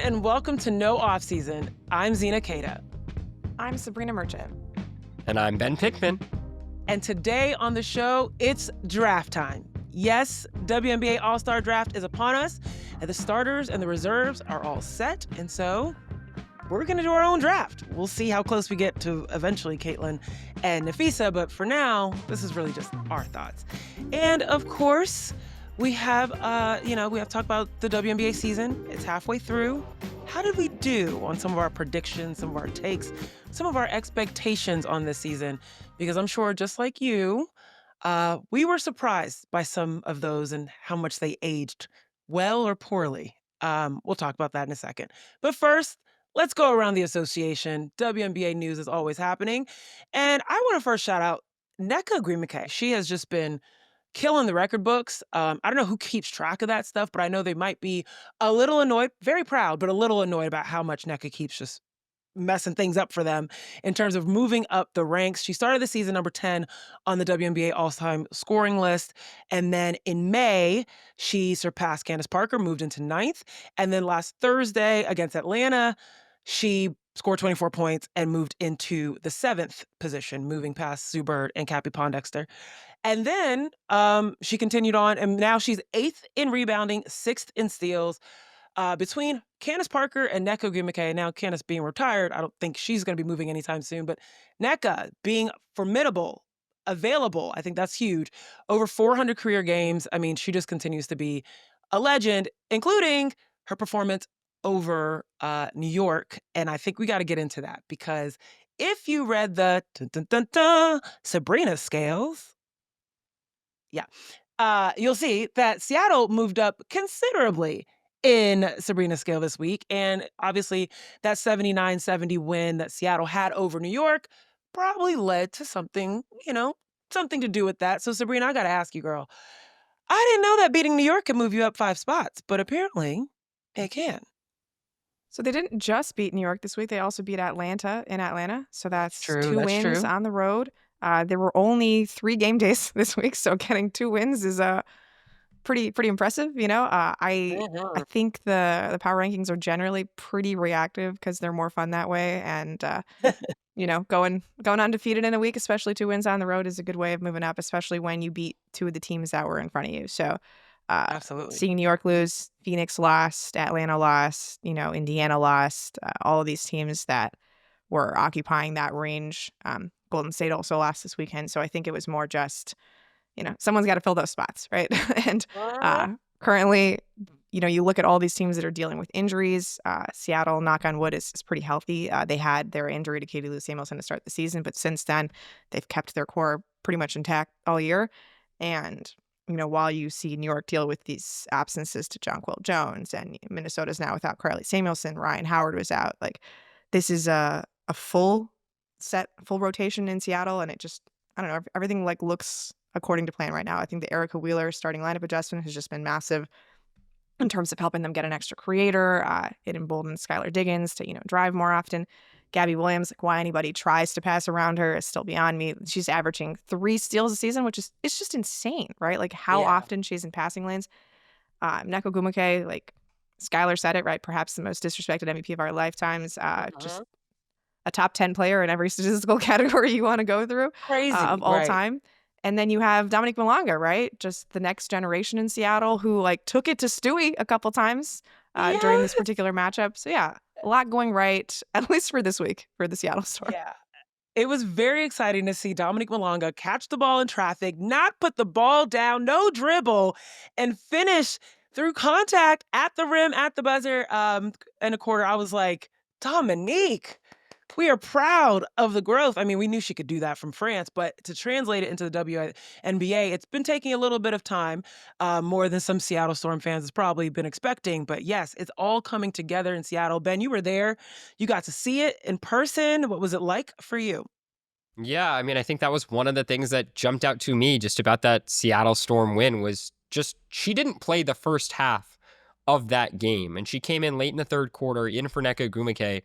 and welcome to No Offseason. I'm Zena. I'm Sabreena Merchant. And I'm Ben Pickman. And today on the show, it's draft time. Yes, WNBA All-Star draft is upon us, and the starters and the reserves are all set, and so we're going to do our own draft. We'll see how close we get to eventually Caitlin and Napheesa, but for now, this is really just our thoughts. And of course, we have talked about the WNBA season. It's halfway through. How did we do on some of our predictions, some of our takes, some of our expectations on this season? Because I'm sure, just like you, we were surprised by some of those and how much they aged, well or poorly. We'll talk about that in a second. But first, let's go around the association. WNBA news is always happening. And I want to first shout out Nneka. She has just been killing the record books. I don't know who keeps track of that stuff, but I know they might be a little annoyed, very proud, but a little annoyed about how much Nneka keeps just messing things up for them in terms of moving up the ranks. She started the season number 10 on the WNBA all-time scoring list. And then in May, she surpassed Candace Parker, moved into 9th. And then last Thursday against Atlanta, she scored 24 points and moved into the 7th position, moving past Sue Bird and Cappie Pondexter. And then she continued on, and now she's 8th in rebounding, 6th in steals. Between Candace Parker and Nneka, now Candace being retired, I don't think she's going to be moving anytime soon, but Nneka being formidable, available, I think that's huge. Over 400 career games. I mean, she just continues to be a legend, including her performance over New York. And I think we got to get into that because if you read the Sabreena Scales, you'll see that Seattle moved up considerably in Sabreena Scale this week. And obviously that 79-70 win that Seattle had over New York probably led to something to do with that. So Sabreena, I got to ask you, girl, I didn't know that beating New York could move you up 5 spots, but apparently it can. So they didn't just beat New York this week. They also beat Atlanta in Atlanta. So that's True, two that's wins true. on the road. There were only 3 game days this week, so getting 2 wins is pretty impressive. I think the power rankings are generally pretty reactive because they're more fun that way. And going undefeated in a week, especially 2 wins on the road, is a good way of moving up, especially when you beat 2 of the teams that were in front of you. So Absolutely. seeing New York lose, Phoenix lost, Atlanta lost, Indiana lost, all of these teams that were occupying that range. Golden State also lost this weekend. So I think it was more just, someone's got to fill those spots, right? And currently, you look at all these teams that are dealing with injuries. Seattle, knock on wood, is pretty healthy. They had their injury to Katie Lou Samuelson to start the season, but since then, they've kept their core pretty much intact all year. And while you see New York deal with these absences to Jonquil Jones, and Minnesota's now without Carly Samuelson, Ryan Howard was out. Like, this is a full rotation in Seattle, and it just, I don't know, everything looks according to plan right now. I think the Erica Wheeler starting lineup adjustment has just been massive in terms of helping them get an extra creator. It emboldens Skylar Diggins to drive more often. Gabby Williams, why anybody tries to pass around her is still beyond me. She's averaging 3 steals a season, which is, it's just insane, right? Like how often she's in passing lanes. Nneka, Skylar said it, right? Perhaps the most disrespected MVP of our lifetimes. Just a top 10 player in every statistical category you want to go through. Crazy, of all right. time. And then you have Dominique Malonga, right? Just the next generation in Seattle who took it to Stewie a couple times during this particular matchup. So yeah, a lot going right, at least for this week for the Seattle Storm. Yeah. It was very exciting to see Dominique Malonga catch the ball in traffic, not put the ball down, no dribble, and finish through contact at the rim, at the buzzer, in a quarter. I was like, Dominique, we are proud of the growth. I mean, we knew she could do that from France, but to translate it into the WNBA, it's been taking a little bit of time, more than some Seattle Storm fans has probably been expecting. But yes, it's all coming together in Seattle. Ben, you were there. You got to see it in person. What was it like for you? Yeah, I mean, I think that was one of the things that jumped out to me just about that Seattle Storm win was just she didn't play the first half of that game. And she came in late in the third quarter in for Nneka,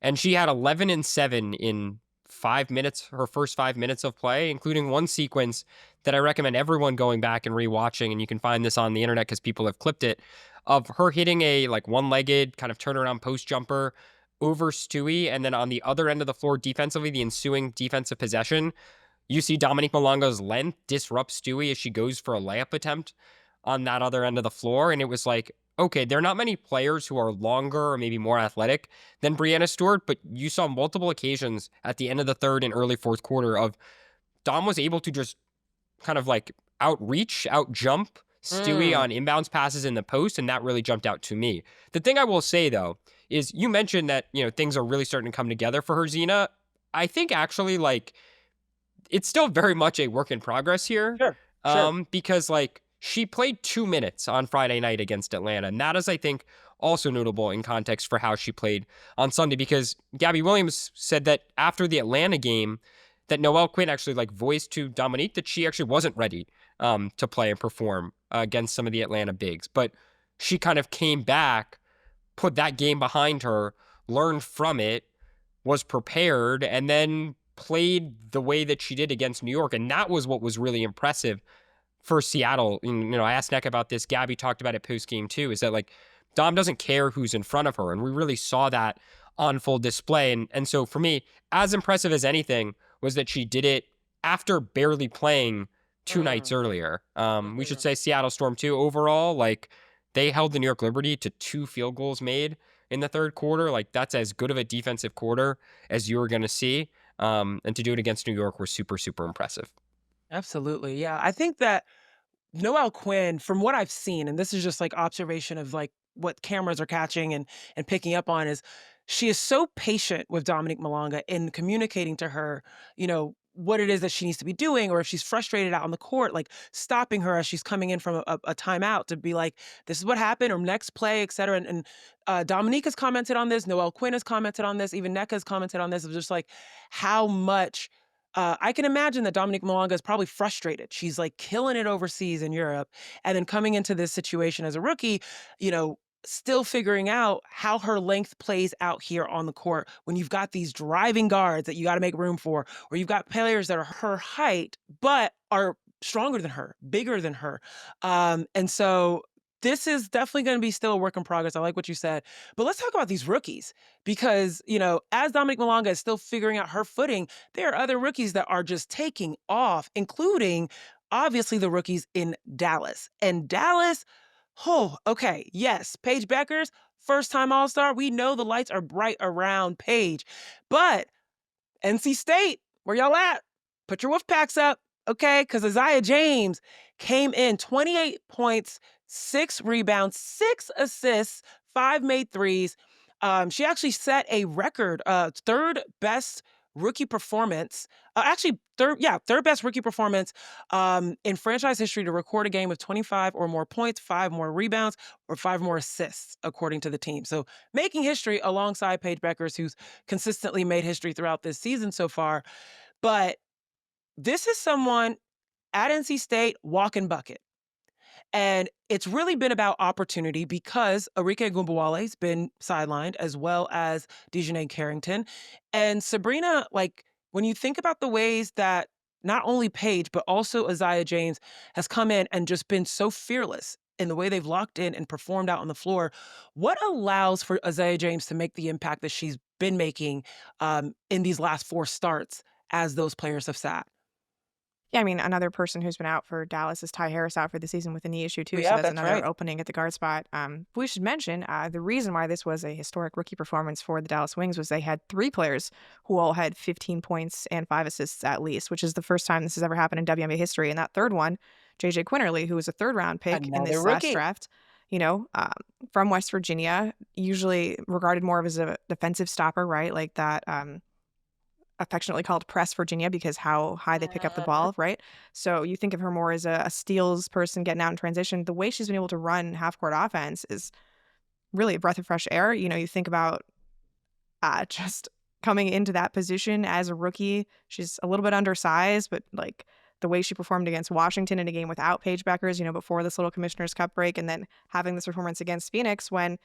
and she had 11 and 7 in 5 minutes, her first 5 minutes of play, including one sequence that I recommend everyone going back and rewatching. And you can find this on the internet because people have clipped it. of her hitting a like one-legged kind of turnaround post jumper over Stewie, and then on the other end of the floor defensively, the ensuing defensive possession, you see Dominique Malonga's length disrupt Stewie as she goes for a layup attempt on that other end of the floor. And it was like, okay, there are not many players who are longer or maybe more athletic than Breanna Stewart, but you saw multiple occasions at the end of the third and early fourth quarter of Dom was able to just kind of like outreach, outjump Stewie on inbounds passes in the post, and that really jumped out to me. The thing I will say, though, is you mentioned that, things are really starting to come together for her, Zena. I think actually, like, it's still very much a work in progress here. Sure. Because, like, she played 2 minutes on Friday night against Atlanta, and that is, I think, also notable in context for how she played on Sunday, because Gabby Williams said that after the Atlanta game, that Noelle Quinn actually like voiced to Dominique that she actually wasn't ready to play and perform against some of the Atlanta bigs. But she kind of came back, put that game behind her, learned from it, was prepared, and then played the way that she did against New York. And that was what was really impressive for Seattle. I asked Nick about this. Gabby talked about it post-game too, is that like Dom doesn't care who's in front of her. And we really saw that on full display. And so for me, as impressive as anything was that she did it after barely playing 2 nights earlier. We should say Seattle Storm too, overall, like they held the New York Liberty to 2 field goals made in the third quarter. Like that's as good of a defensive quarter as you were going to see. And to do it against New York was super, super impressive. Absolutely. Yeah. I think that Noelle Quinn, from what I've seen, and this is just like observation of like what cameras are catching and picking up on, is she is so patient with Dominique Malonga in communicating to her, what it is that she needs to be doing, or if she's frustrated out on the court, like stopping her as she's coming in from a timeout to be like, this is what happened, or next play, et cetera. And Dominique has commented on this, Noelle Quinn has commented on this, even Nneka has commented on this, of just like how much I can imagine that Dominique Malonga is probably frustrated. She's like killing it overseas in Europe, and then coming into this situation as a rookie, still figuring out how her length plays out here on the court when you've got these driving guards that you got to make room for, or you've got players that are her height but are stronger than her, bigger than her. And so this is definitely going to be still a work in progress. I like what you said. But let's talk about these rookies because, as Dominique Malonga is still figuring out her footing, there are other rookies that are just taking off, including obviously the rookies in Dallas. And Dallas, oh, okay. Yes, Paige Bueckers, first-time All-Star. We know the lights are bright around Paige. But NC State, where y'all at? Put your wolf packs up, okay? Because Isaiah James came in 28 points, 6 rebounds, 6 assists, 5 made threes. She actually set a record, third best rookie performance. Third best rookie performance in franchise history to record a game with 25 or more points, 5 more rebounds, or 5 more assists, according to the team. So making history alongside Paige Bueckers, who's consistently made history throughout this season so far. But this is someone at NC State, walking bucket. And it's really been about opportunity because Arike Ogunbowale's been sidelined, as well as Dejanay Carrington. And Sabreena, like, when you think about the ways that not only Paige, but also Isaiah James has come in and just been so fearless in the way they've locked in and performed out on the floor, what allows for Isaiah James to make the impact that she's been making in these last 4 starts as those players have sat? Yeah, I mean, another person who's been out for Dallas is Ty Harris out for the season with a knee issue too. Yeah, So that's that's another right. opening at the guard spot. We should mention the reason why this was a historic rookie performance for the Dallas Wings was they had 3 players who all had 15 points and 5 assists at least, which is the first time this has ever happened in WNBA history. And that third one, JJ Quinterly, who was a 3rd-round pick in this Another last rookie. draft, from West Virginia, usually regarded more of as a defensive stopper, right? Like that affectionately called Press Virginia because how high they pick up the ball, right? So you think of her more as a steals person getting out in transition. The way she's been able to run half-court offense is really a breath of fresh air. You think about just coming into that position as a rookie. She's a little bit undersized, but like the way she performed against Washington in a game without Paige Bueckers, before this little Commissioner's Cup break, and then having this performance against Phoenix when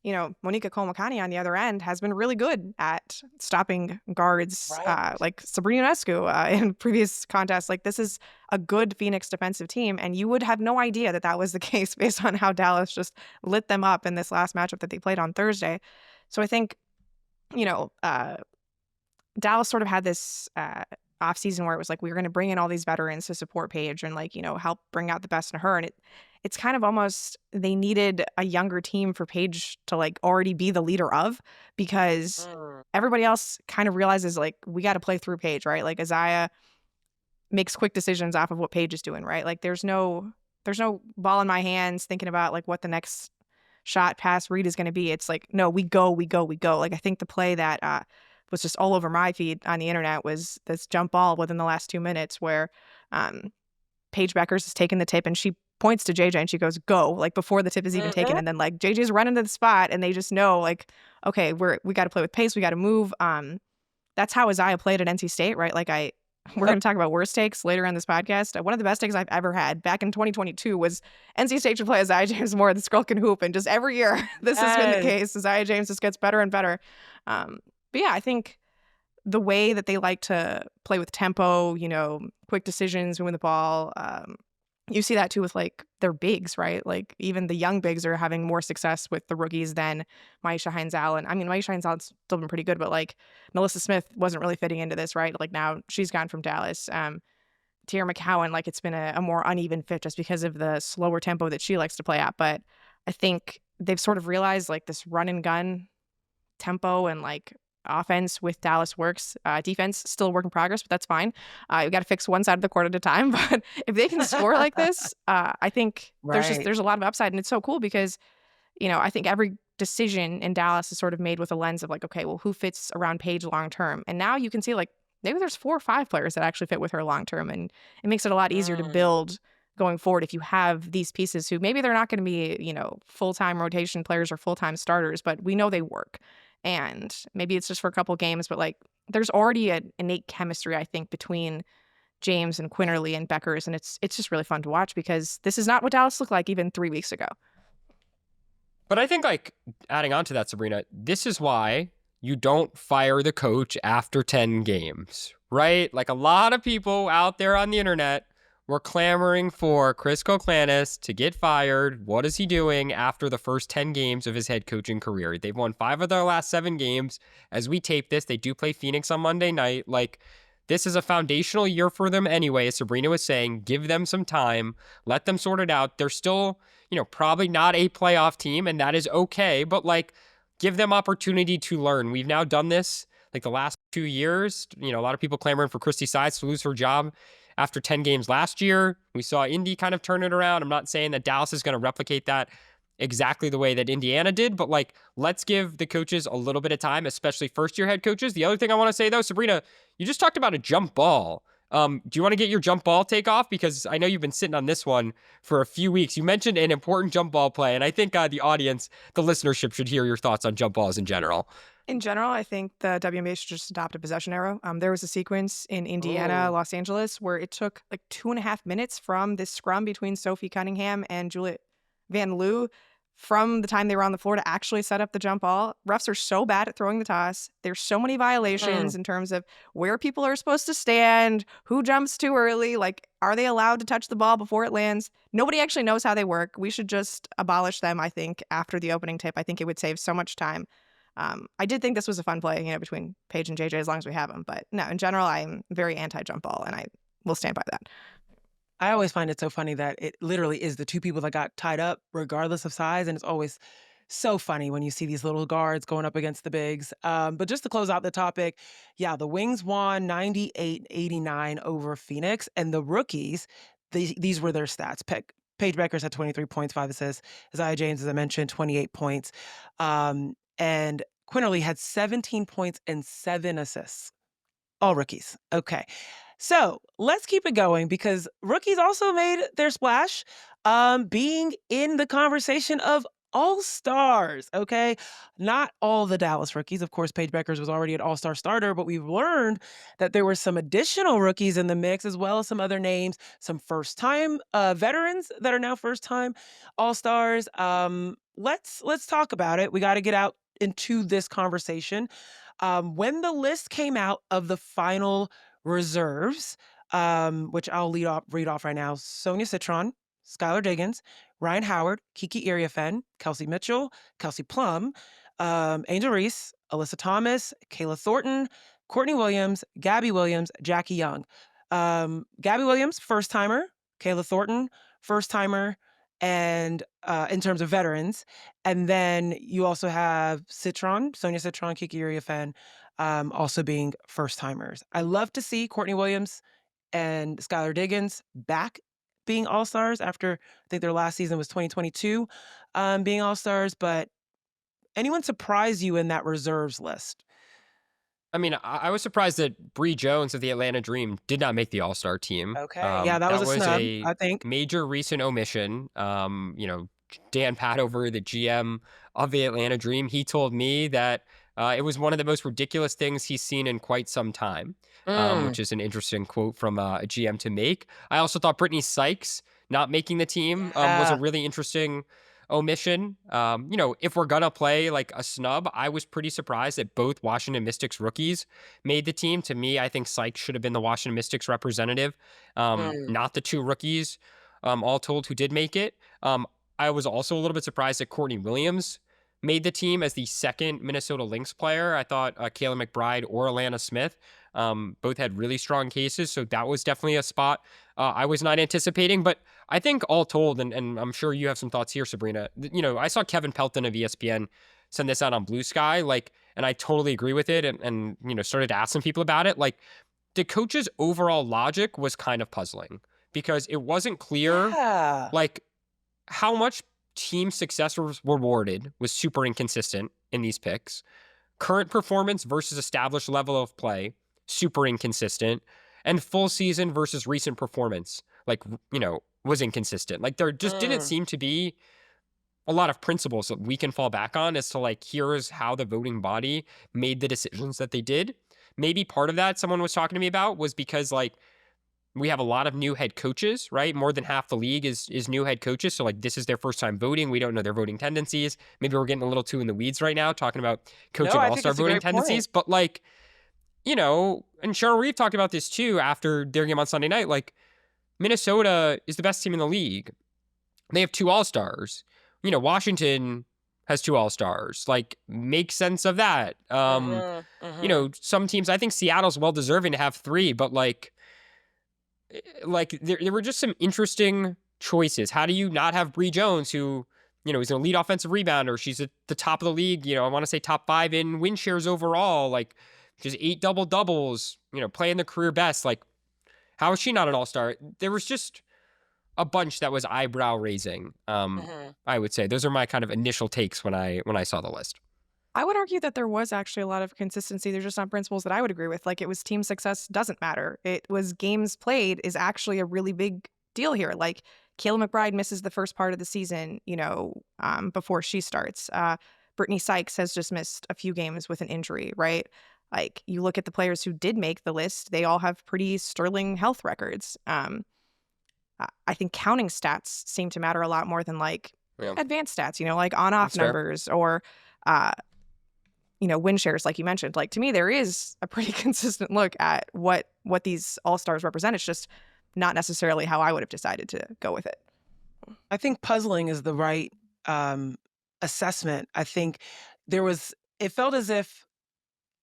Monica Kolmakani on the other end has been really good at stopping guards Right. like Sabreena Scale in previous contests. Like, this is a good Phoenix defensive team, and you would have no idea that that was the case based on how Dallas just lit them up in this last matchup that they played on Thursday. So I think, Dallas sort of had this offseason where it was like, we were going to bring in all these veterans to support Paige and help bring out the best in her. And it's kind of almost, they needed a younger team for Paige to already be the leader of, because everybody else kind of realizes we got to play through Paige, right? Like, Isaiah makes quick decisions off of what Paige is doing, right? Like, there's no ball in my hands thinking about what the next shot, pass, read is going to be. It's like, no, we go. Like, I think the play that was just all over my feed on the internet was this jump ball within the last 2 minutes where Paige Bueckers is taking the tip and she points to JJ and she goes, go, before the tip is even taken. And then JJ's running to the spot and they just know okay, we got to play with pace. We got to move. That's how Isaiah played at NC State, right? We're going to talk about worst takes later on this podcast. One of the best takes I've ever had back in 2022 was NC State should play Isaiah James more. This girl can hoop. And just every year, this has been the case. Isaiah James just gets better and better. But yeah, I think the way that they like to play with tempo, quick decisions, moving the ball, you see that too with their bigs, right? Even the young bigs are having more success with the rookies than Myisha Hines-Allen. I mean, Myisha Hines-Allen's still been pretty good, but Melissa Smith wasn't really fitting into this, right? Now she's gone from Dallas. Tierra McCowan, it's been a more uneven fit just because of the slower tempo that she likes to play at. But I think they've sort of realized this run and gun tempo and offense with Dallas works. Defense still a work in progress, but that's fine. You got to fix one side of the court at a time. But if they can score like this, I think there's a lot of upside, and it's so cool because I think every decision in Dallas is sort of made with a lens of okay, well, who fits around Paige long term? And now you can see maybe there's 4 or 5 players that actually fit with her long term, and it makes it a lot easier to build going forward if you have these pieces who maybe they're not going to be full-time rotation players or full-time starters, but we know they work. And maybe it's just for a couple games, but there's already an innate chemistry, I think, between James and Quinterly and Bueckers, and it's just really fun to watch because this is not what Dallas looked like even 3 weeks ago. But I think adding on to that, Sabreena, this is why you don't fire the coach after 10 games, right? A lot of people out there on the internet were clamoring for Chris Koklanis to get fired. What is he doing after the first 10 games of his head coaching career? They've won 5 of their last 7 games. As we tape this, they do play Phoenix on Monday night. This is a foundational year for them anyway. As Sabreena was saying, give them some time. Let them sort it out. They're still, probably not a playoff team, and that is okay. But, give them opportunity to learn. We've now done this, the last 2 years. A lot of people clamoring for Christy Sides to lose her job after 10 games last year. We saw Indy kind of turn it around. I'm not saying that Dallas is going to replicate that exactly the way that Indiana did, but let's give the coaches a little bit of time, especially first-year head coaches. The other thing I want to say, though, Sabreena, you just talked about a jump ball. Do you want to get your jump ball take off? Because I know you've been sitting on this one for a few weeks. You mentioned an important jump ball play, and I think the audience, the listenership should hear your thoughts on jump balls in general. In general, I think the WNBA should just adopt a possession arrow. There was a sequence in Indiana, Los Angeles, where it took 2.5 minutes from this scrum between Sophie Cunningham and Juliet Van Loo from the time they were on the floor to actually set up the jump ball. Refs are so bad at throwing the toss. There's so many violations in terms of where people are supposed to stand, who jumps too early, are they allowed to touch the ball before it lands? Nobody actually knows how they work. We should just abolish them, I think, after the opening tip. I think it would save so much time. I did think this was a fun play, between Paige and JJ as long as we have them. But no, in general, I'm very anti-jump ball, and I will stand by that. I always find it so funny that it literally is the 2 people that got tied up regardless of size. And it's always so funny when you see these little guards going up against the bigs. But just to close out the topic, yeah, the Wings won 98-89 over Phoenix. And the rookies, these were their stats. Paige Bueckers had 23 points, 5 assists. Isaiah James, as I mentioned, 28 points. And Quinterly had 17 points and 7 assists. All rookies. Okay. So let's keep it going because rookies also made their splash, being in the conversation of All-Stars, okay? Not all the Dallas rookies. Of course, Paige Bueckers was already an All-Star starter, but we've learned that there were some additional rookies in the mix, as well as some other names, some first-time veterans that are now first-time All-Stars. Let's talk about it. We got to get out into this conversation. When the list came out of the final reserves, which I'll read off right now: Sonia Citron, Skylar Diggins, Ryan Howard, Kiki Iriafen, Kelsey Mitchell, Kelsey Plum, Angel Reese, Alyssa Thomas, Kayla Thornton, Courtney Williams, Gabby Williams, Jackie Young. Gabby Williams, first timer. Kayla Thornton, first timer. And in terms of veterans. And then you also have Sonia Citron, Kiki Iriafen, also being first timers. I love to see Courtney Williams and Skylar Diggins back being All-Stars after, I think their last season was 2022, being All-Stars. But anyone surprise you in that reserves list? I mean, I was surprised that Bree Jones of the Atlanta Dream did not make the All-Star team. Okay, yeah, that was a snub, I think. Major recent omission. Dan Padover, the GM of the Atlanta Dream, he told me that it was one of the most ridiculous things he's seen in quite some time, which is an interesting quote from a GM to make. I also thought Brittany Sykes not making the team was a really interesting omission. If we're gonna play like a snub, I was pretty surprised that both Washington Mystics rookies made the team. To me, I think Sykes should have been the Washington Mystics representative, not the two rookies, all told, who did make it. I was also a little bit surprised that Courtney Williams made the team as the second Minnesota Lynx player. I thought Kayla McBride or Alana Smith both had really strong cases, so that was definitely a spot I was not anticipating. But I think all told, and I'm sure you have some thoughts here, Sabreena, I saw Kevin Pelton of ESPN send this out on Blue Sky, and I totally agree with it, and started to ask some people about it. The coach's overall logic was kind of puzzling because it wasn't clear, how much team success was rewarded was super inconsistent in these picks. Current performance versus established level of play, super inconsistent. And full season versus recent performance, was inconsistent. There just didn't seem to be a lot of principles that we can fall back on as to here's how the voting body made the decisions that they did. Maybe part of that someone was talking to me about was because we have a lot of new head coaches, right? More than half the league is new head coaches. So this is their first time voting. We don't know their voting tendencies. Maybe we're getting a little too in the weeds right now talking about coaching all-star voting tendencies. But and Cheryl Reeve talked about this too after their game on Sunday night. Minnesota is the best team in the league. They have 2 All-Stars. Washington has 2 All-Stars. Make sense of that. Some teams, I think Seattle's well-deserving to have 3, but there were just some interesting choices. How do you not have Bree Jones, who, is an elite offensive rebounder? She's at the top of the league. I want to say top 5 in win shares overall. Just 8 double-doubles, playing the career best. How is she not an all-star? There was just a bunch that was eyebrow-raising, I would say. Those are my kind of initial takes when I saw the list. I would argue that there was actually a lot of consistency. There's just some principles that I would agree with. It was team success doesn't matter. It was games played is actually a really big deal here. Kayla McBride misses the first part of the season, before she starts. Brittany Sykes has just missed a few games with an injury, right? You look at the players who did make the list, they all have pretty sterling health records. I think counting stats seem to matter a lot more than advanced stats, on-off numbers or, win shares, like you mentioned. To me, there is a pretty consistent look at what these all-stars represent. It's just not necessarily how I would have decided to go with it. I think puzzling is the right assessment. I think it felt as if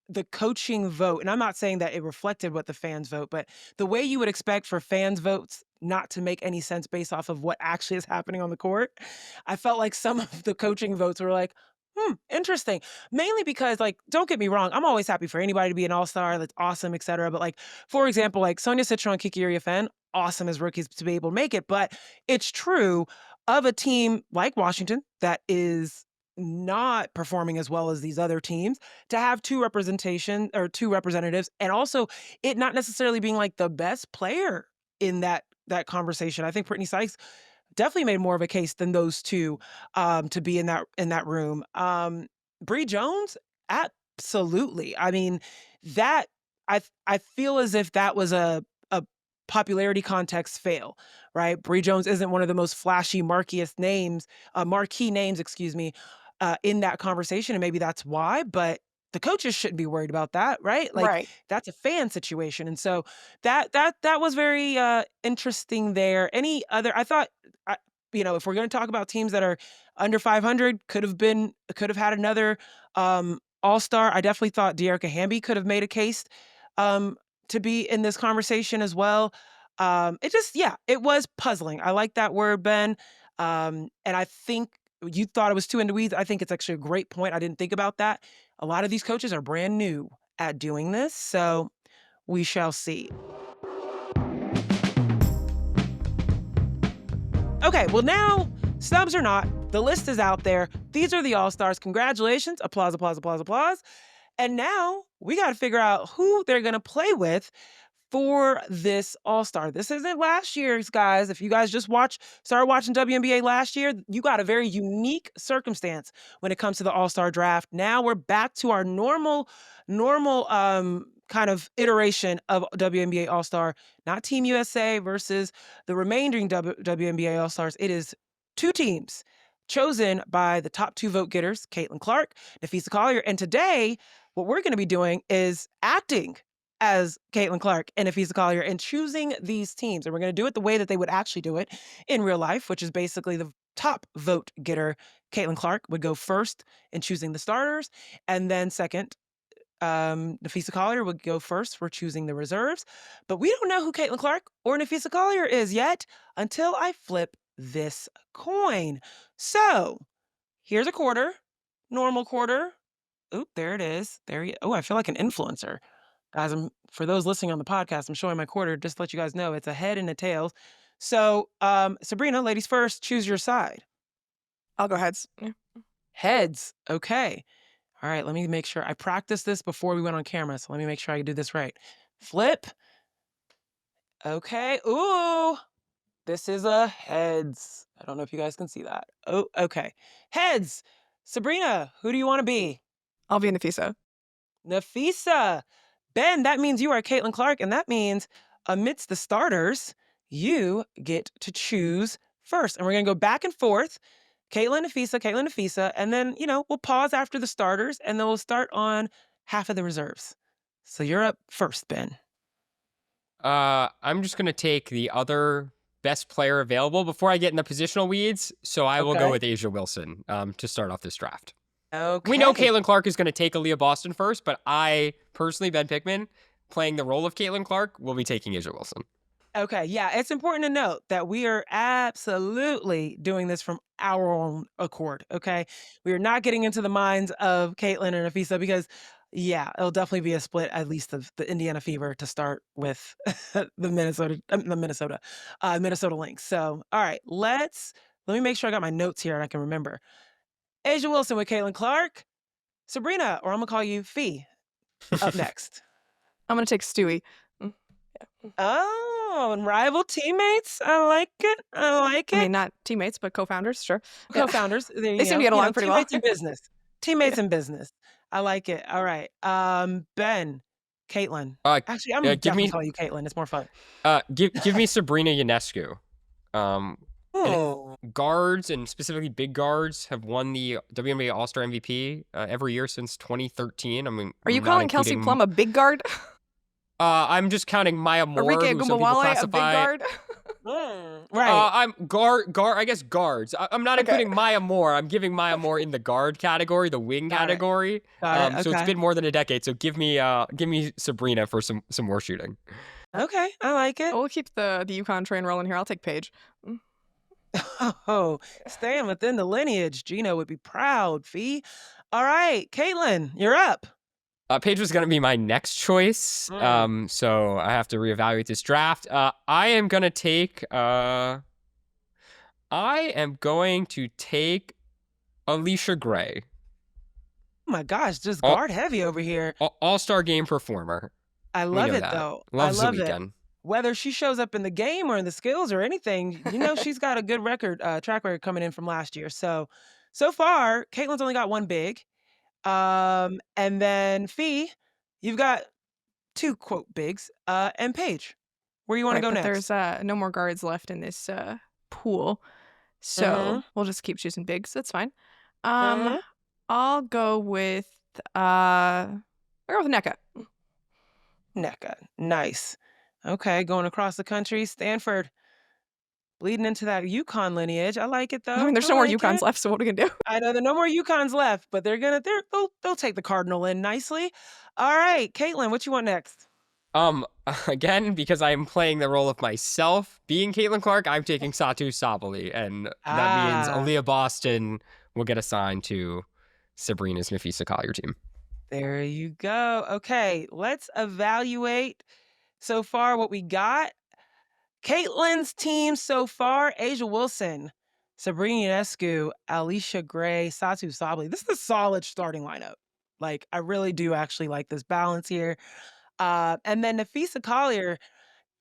the coaching vote, and I'm not saying that it reflected what the fans vote, but the way you would expect for fans' votes not to make any sense based off of what actually is happening on the court, I felt like some of the coaching votes were interesting. Mainly because, don't get me wrong, I'm always happy for anybody to be an all-star. That's awesome, et cetera. But, for example, Sonia Citron, Kiki Iriafen, awesome as rookies to be able to make it. But it's true of a team like Washington that is not performing as well as these other teams, to have 2 representatives, and also it not necessarily being the best player in that conversation. I think Brittany Sykes definitely made more of a case than those two to be in that room. Bree Jones, absolutely. I mean, that I feel as if that was a popularity context fail, right? Bree Jones isn't one of the most flashy, marquee names, excuse me, in that conversation, and maybe that's why. But the coaches shouldn't be worried about that, right? Like Right. that's a fan situation, and so that was very interesting there. Any other? I thought, if we're going to talk about teams that are under 500, could have had another All-Star. I definitely thought Dearica Hamby could have made a case to be in this conversation as well. It was puzzling. I like that word, Ben. And I think you thought it was too into weeds. I think it's actually a great point. I didn't think about that. A lot of these coaches are brand new at doing this, so we shall see. Okay, well now, snubs or not, the list is out there. These are the All-Stars. Congratulations. Applause, applause, applause, applause. And now we got to figure out who they're going to play with for this All-Star. This isn't last year's, guys. If you guys just started watching WNBA last year, you got a very unique circumstance when it comes to the All-Star draft. Now we're back to our normal kind of iteration of WNBA All-Star, not Team USA versus the remaining WNBA All-Stars. It is two teams chosen by the top two vote getters, Caitlin Clark, Napheesa Collier. And today, what we're going to be doing is acting as Caitlin Clark and Napheesa Collier and choosing these teams. And we're going to do it the way that they would actually do it in real life, which is basically the top vote getter, Caitlin Clark, would go first in choosing the starters. And then second, Napheesa Collier would go first for choosing the reserves. But we don't know who Caitlin Clark or Napheesa Collier is yet until I flip this coin. So here's a quarter, normal quarter. Oop, there it is. Oh, I feel like an influencer. Guys, for those listening on the podcast, I'm showing my quarter just to let you guys know it's a head and a tail. So, Sabreena, ladies first, choose your side. I'll go heads. Yeah. Heads. Okay. All right, let me make sure. I practiced this before we went on camera, so let me make sure I do this right. Flip. Okay. Ooh, this is a heads. I don't know if you guys can see that. Oh, okay. Heads. Sabreena, who do you want to be? I'll be Napheesa. Napheesa. Ben, that means you are Caitlin Clark, and that means amidst the starters, you get to choose first. And we're going to go back and forth. Caitlin, Napheesa, and then, we'll pause after the starters, and then we'll start on half of the reserves. So you're up first, Ben. I'm just going to take the other best player available before I get in the positional weeds, so I will go with A'ja Wilson to start off this draft. Okay. We know Caitlin Clark is going to take Aaliyah Boston first, but I personally, Ben Pickman, playing the role of Caitlin Clark, will be taking A'ja Wilson. Okay, yeah, it's important to note that we are absolutely doing this from our own accord, okay? We are not getting into the minds of Caitlin and Napheesa because, yeah, it'll definitely be a split, at least of the Indiana Fever to start with the Minnesota Lynx. So, all right, let me make sure I got my notes here and I can remember. A'ja Wilson with Caitlin Clark. Sabreena, or I'm going to call you Fee, up next. I'm going to take Stewie. Oh, and rival teammates. I like it. I mean, not teammates, but co-founders, sure. Co-founders. They seem to get along pretty well. Teammates in business. Teammates in business. I like it. All right. Ben, Caitlin. Actually, I'm definitely calling you Caitlin. It's more fun. Give me Sabreena Ionescu. Guards, and specifically big guards, have won the WNBA All-Star MVP every year since 2013. I mean, are you calling Kelsey Plum a big guard? I'm just counting Maya Moore, who some people classify. A big guard? Right. I'm guard. I guess guards. I'm not including Maya Moore. I'm giving Maya Moore in the guard category, the wing category. Got it. So it's been more than a decade. So give me Sabreena for some more shooting. Okay, I like it. We'll keep the UConn train rolling here. I'll take Paige. Oh, staying within the lineage. Gino would be proud, Fee. All right, Caitlin, you're up. Paige was going to be my next choice, so I have to reevaluate this draft. I am going to take Alicia Gray. Oh my gosh, just guard heavy over here. All-Star game performer. I love it, though. Loves I love the weekend. whether she shows up in the game or in the skills or anything, she's got a good track record coming in from last year. So far, Caitlin's only got one big. And then Fee, you've got two quote bigs. And Paige, where you want to go but next? there's no more guards left in this pool. So we'll just keep choosing bigs. That's fine. I'll go with Nneka. Nneka. Nice. Okay, going across the country. Stanford bleeding into that UConn lineage. I like it though. I mean, there's no more UConns left, so what are we gonna do? I know there are no more UConns left, but they'll take the Cardinal in nicely. All right, Caitlin, what you want next? Again, because I'm playing the role of myself, being Caitlin Clark, I'm taking Satou Sabali, and that means Aaliyah Boston will get assigned to Sabreena's Napheesa Collier team. There you go. Okay, let's evaluate so far what we got. Caitlin's team so far: A'ja Wilson, Sabreena Scale, Alicia Gray, Satou Sabali. This is a solid starting lineup. Like, I really do actually like this balance here. And then Napheesa Collier,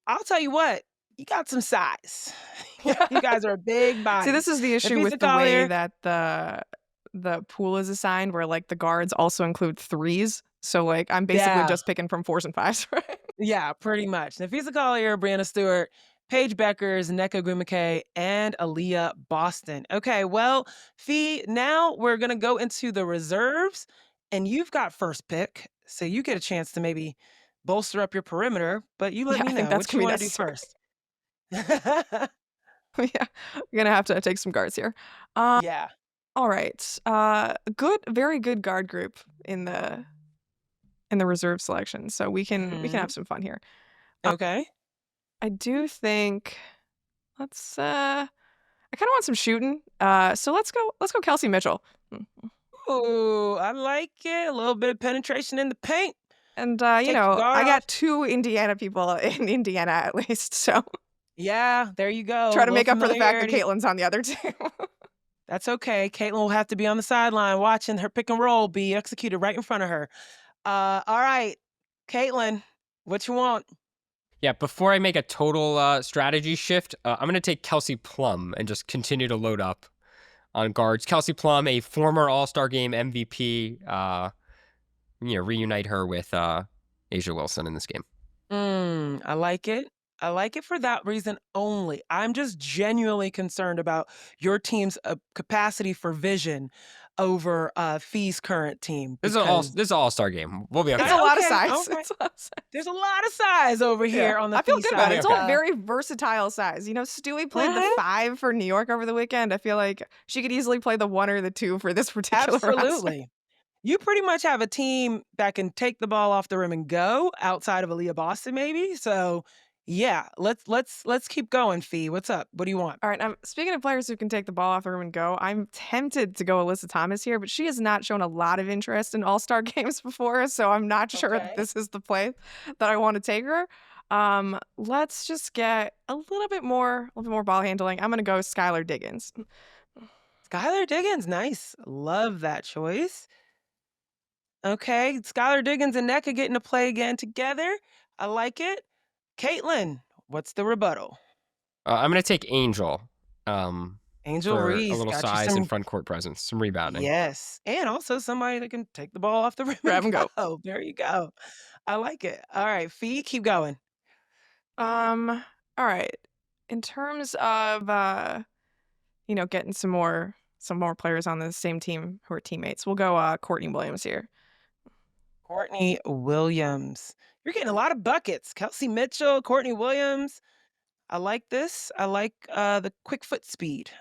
I'll tell you what, you got some size. You guys are a big body. See, this is the issue Napheesa with the Collier, way that the pool is assigned, where like the guards also include threes. So like I'm basically just picking from 4s and 5s, right? Yeah, pretty much. Napheesa Collier, Brianna Stewart, Paige Bueckers, Nneka Ogwumike, and Aaliyah Boston. Okay, well, Fee, now we're going to go into the reserves, and you've got first pick, so you get a chance to maybe bolster up your perimeter, but you let me I know think that's what you gonna be want to do necessary. first. Yeah, we're gonna have to take some guards here. Yeah. All right. Very good guard group in the reserve selection, so we can have some fun here. Okay. I do think let's I kind of want some shooting. So let's go Kelsey Mitchell. Ooh, I like it. A little bit of penetration in the paint. And Take your guard I got off. 2 Indiana people in Indiana at least, so Yeah, there you go. try to A make little up for the fact that familiarity. Caitlin's on the other team. That's okay. Caitlin will have to be on the sideline watching her pick and roll be executed right in front of her. All right, Caitlin, what you want? Yeah, before I make a total strategy shift, I'm going to take Kelsey Plum and just continue to load up on guards. Kelsey Plum, a former All-Star Game MVP, reunite her with A'ja Wilson in this game. I like it. I like it for that reason only. I'm just genuinely concerned about your team's capacity for vision over Fee's current team. This is an All-Star game. We'll be okay. It's a lot of Okay, size. all right. It's a lot of size. There's a lot of size over here on the I feel Fee good side. about it. It's all Okay. very versatile size. Stewie played the 5 for New York over the weekend. I feel like she could easily play the 1 or the 2 for this particular roster. Absolutely. You pretty much have a team that can take the ball off the rim and go outside of Aaliyah Boston, maybe. So, yeah, let's keep going, Fee. What's up? What do you want? All right. Speaking of players who can take the ball off the rim and go, I'm tempted to go Alyssa Thomas here, but she has not shown a lot of interest in All-Star games before, so I'm not sure that this is the play that I want to take her. Let's just get a little bit more ball handling. I'm gonna go Skylar Diggins. Skylar Diggins, nice. Love that choice. Okay, Skylar Diggins and Nneka getting to play again together. I like it. Caitlin, what's the rebuttal? I'm going to take Angel. Angel for Reese, a little got you size some- and front court presence, some rebounding. Yes, and also somebody that can take the ball off the rim Grab and go. Oh, there you go. I like it. All right, Fee, keep going. All right. In terms of getting some more players on the same team who are teammates, we'll go Courtney Williams here. Courtney Williams. You're getting a lot of buckets. Kelsey Mitchell, Courtney Williams. I like this. I like the quick foot speed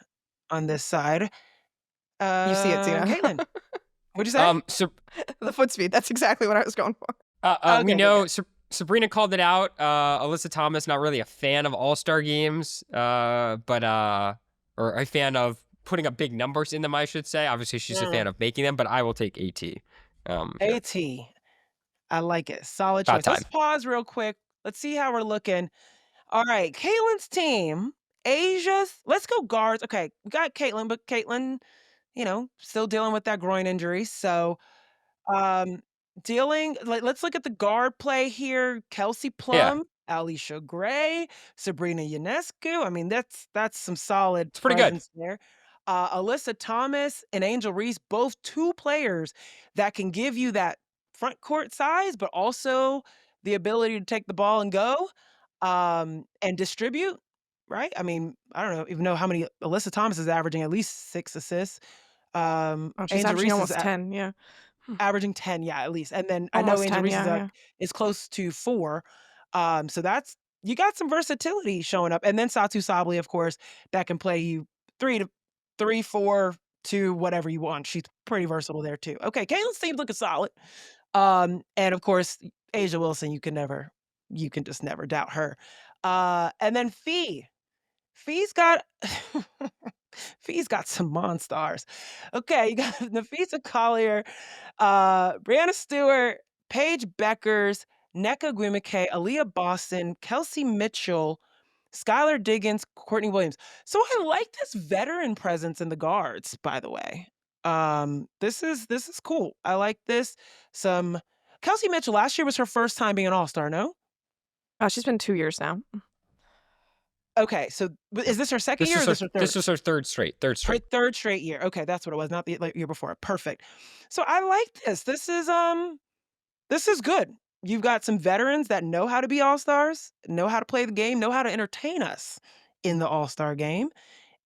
on this side. You see it, Zena. Caitlin, what'd you say? The foot speed. That's exactly what I was going for. We Okay, know Sabreena called it out. Alyssa Thomas, not really a fan of All-Star games, or a fan of putting up big numbers in them, I should say. Obviously, she's a fan of making them, but I will take AT. AT. I like it. Solid About choice. Let's time. pause real quick. Let's see how we're looking. All right, Caitlin's team. Asia's. Let's go guards. Okay, we got Caitlin, but Caitlin, still dealing with that groin injury. So, let's look at the guard play here. Kelsey Plum. Alicia Gray, Sabrina Ionescu. I mean, that's some solid It's pretty good. presence there. Alyssa Thomas and Angel Reese, both two players that can give you that front court size, but also the ability to take the ball and go and distribute, right? I mean, I don't even know how many Alyssa Thomas is averaging, at least 6 assists. Oh, she's Angel averaging Reese almost is 10, yeah. averaging 10, yeah, at least. And then I know Almost Angel 10, Reese yeah. is close to 4. So that's you got some versatility showing up. And then Satu Sabli, of course, that can play you 3, 4, 2, whatever you want. She's pretty versatile there too. Okay, Caitlin's team's looking solid. And of course, Asia Wilson, you can just never doubt her. And then Fee's got Fee's got some monsters. Okay, you got Napheesa Collier, Brianna Stewart, Paige Bueckers, Nneka Gwimike, Aaliyah Boston, Kelsey Mitchell, Skylar Diggins, Courtney Williams. So I like this veteran presence in the guards, by the way. This is cool. I like this. Some Kelsey Mitchell last year was her first time being an All-Star, no? Oh, she's been 2 years now. Okay, so is this her second year or is this her third? This is her third straight. Her third straight year. Okay, that's what it was, not the year before. Perfect. So I like this. This is good. You've got some veterans that know how to be all-stars, know how to play the game, know how to entertain us in the all-star game,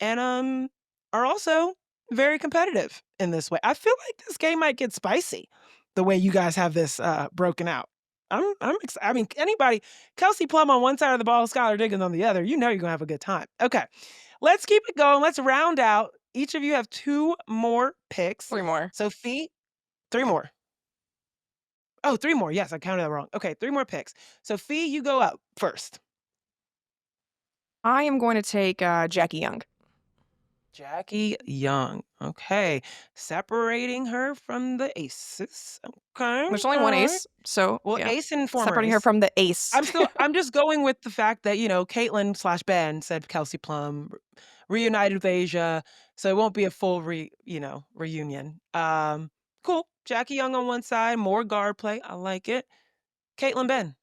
and are also very competitive in this way. I feel like this game might get spicy the way you guys have this broken out. I mean, anybody, Kelsey Plum on one side of the ball, Skylar Diggins on the other, you know you're gonna have a good time. Okay, let's keep it going. Let's round out. Each of you have 2 more picks. 3 more. So 3 more. Oh, 3 more. Yes, I counted that wrong. Okay, 3 more picks. So Fee, you go up first. I am going to take Jackie Young. Jackie Young. Okay. Separating her from the aces. Okay. There's only one ace, so Well, yeah. ace and former Separating ace. her from the ace. I'm just going with the fact that, Caitlin/Ben said Kelsey Plum reunited with Asia, so it won't be a full reunion. Cool. Jackie Young on one side, more guard play. I like it. Caitlin, Ben,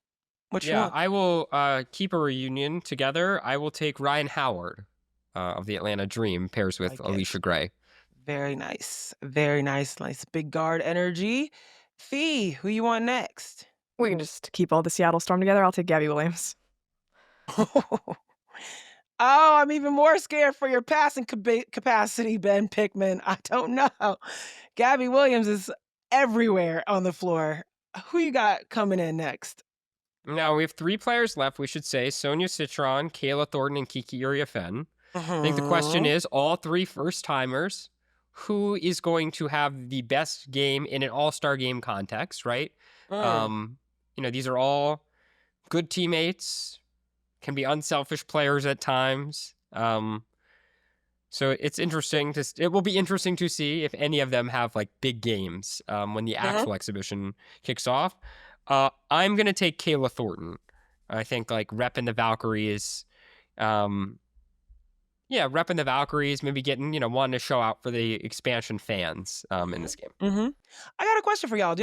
what you want? I will keep a reunion together. I will take Ryan Howard of the Atlanta Dream, pairs with Alicia Gray. Very nice. Very nice. Nice big guard energy. Fee, who you want next? We can just keep all the Seattle Storm together. I'll take Gabby Williams. Oh, I'm even more scared for your passing capacity, Ben Pickman. I don't know. Gabby Williams is everywhere on the floor. Who you got coming in next? Now, we have 3 players left, we should say. Sonia Citron, Kayla Thornton, and Kiki Uriafen. I think the question is, all 3 first-timers, who is going to have the best game in an all-star game context, right? These are all good teammates, can be unselfish players at times. So it's interesting it will be interesting to see if any of them have like big games when the actual exhibition kicks off. I'm going to take Kayla Thornton. I think like repping the Valkyries, repping the Valkyries, maybe getting, wanting to show out for the expansion fans in this game. I got a question for y'all.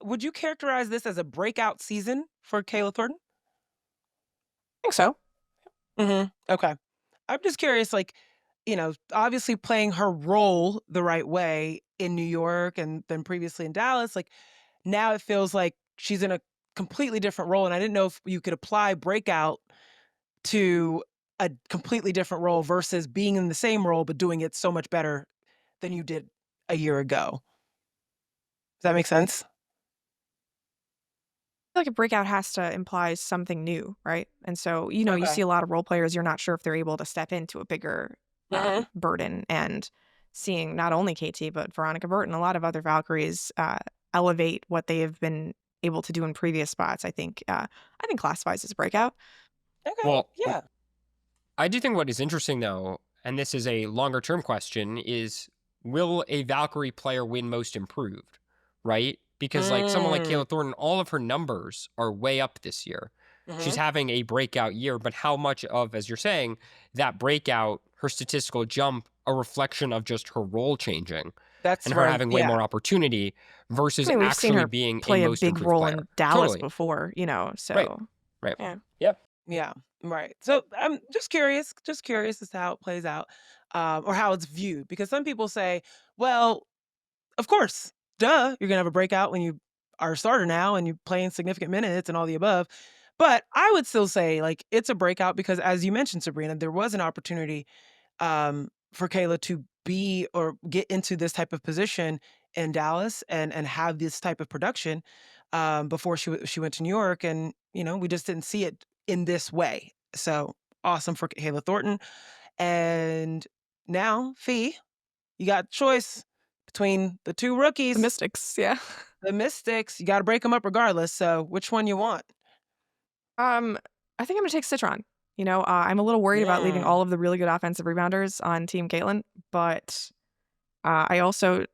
Would you characterize this as a breakout season for Kayla Thornton? I think so. Okay. I'm just curious, obviously playing her role the right way in New York and then previously in Dallas, now it feels like she's in a completely different role. And I didn't know if you could apply breakout to a completely different role versus being in the same role, but doing it so much better than you did a year ago. Does that make sense? I feel like a breakout has to imply something new, right? And so, you see a lot of role players, you're not sure if they're able to step into a bigger burden, and seeing not only KT, but Veronica Burton, a lot of other Valkyries elevate what they have been able to do in previous spots. I think classifies as a breakout. Okay. Well, yeah. I do think what is interesting, though, and this is a longer-term question, is will a Valkyrie player win most improved, right? Because someone like Kayla Thornton, all of her numbers are way up this year. She's having a breakout year, but how much of, as you're saying, that breakout, her statistical jump, a reflection of just her role changing and her having way more opportunity versus we've actually seen her being play a a most big improved role player. in Dallas Totally. before, so. Right. Right. Yeah. Yep. Yeah, right. So I'm just curious as to how it plays out, or how it's viewed. Because some people say, well, of course, duh, you're gonna have a breakout when you are a starter now and you play in significant minutes and all the above. But I would still say, like, it's a breakout because, as you mentioned, Sabrina, there was an opportunity for Kayla to be or get into this type of position in Dallas and have this type of production before she went to New York, and we just didn't see it in this way. So awesome for Kayla Thornton. And now, Fee, you got a choice between the two The rookies, Mystics, yeah. the Mystics. You got to break them up regardless. So which one you want? I think I'm gonna take Citron. I'm a little worried about leaving Mm. all of the really good offensive rebounders on Team Caitlin, but I also,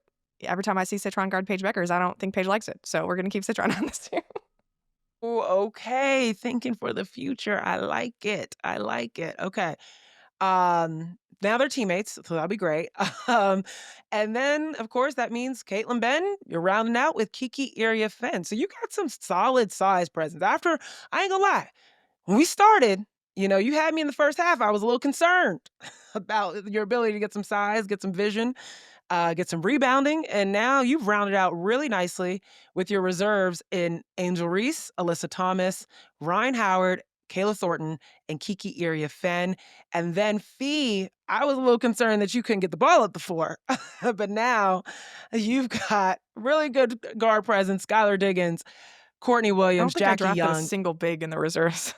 every time I see Citron guard Paige Bueckers, I don't think Paige likes it. So we're gonna keep Citron on this team. Ooh, okay, thinking for the future. I like it. I like it. Okay. Now they're teammates, so that'll be great. Um, and then of course that means Caitlin Ben, you're rounding out with Kiki Area Fenn. So you got some solid size presence. After, I ain't gonna lie, when we started, you had me in the first half. I was a little concerned about your ability to get some size, get some vision, get some rebounding, and now you've rounded out really nicely with your reserves in Angel Reese, Alyssa Thomas, Ryan Howard, Kayla Thornton, and Kiki Area Fenn. And then Fee, I was a little concerned that you couldn't get the ball at the four, but now you've got really good guard presence: Skylar Diggins, Courtney I don't Williams, think I Jackie drafted a Young. single big in the reserves.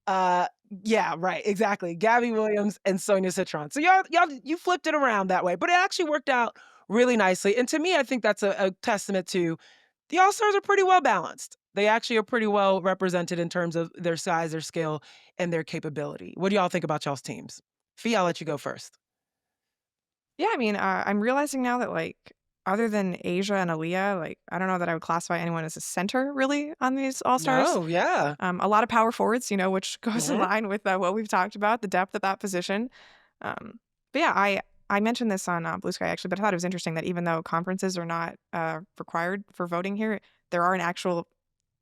Uh, yeah, right, exactly. Gabby Williams and Sonia Citron. So you flipped it around that way, but it actually worked out really nicely. And to me, I think that's a testament to the All-Stars are pretty well balanced. They actually are pretty well represented in terms of their size, their skill, and their capability. What do y'all think about y'all's teams? Fee, I'll let you go first. Yeah, I mean, I'm realizing now that, like, other than Asia and Aaliyah, like, I don't know that I would classify anyone as a center really on these All-Stars. No, yeah. A lot of power forwards, which goes in Mhm. line with what we've talked about, the depth at that position. But yeah, I mentioned this on Blue Sky actually, but I thought it was interesting that even though conferences are not required for voting here, there are an actual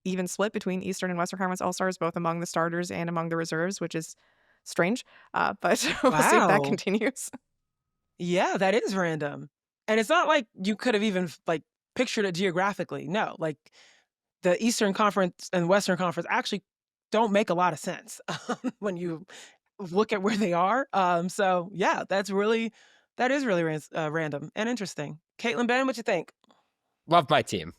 even split between Eastern and Western Conference All-Stars, both among the starters and among the reserves, which is strange. But we'll see if that Wow. continues. Yeah, that is random. And it's not like you could have even like pictured it geographically. No, like the Eastern Conference and Western Conference actually don't make a lot of sense when you look at where they are. So yeah, that is really random and interesting. Caitlin Ben, what you think? Love my team.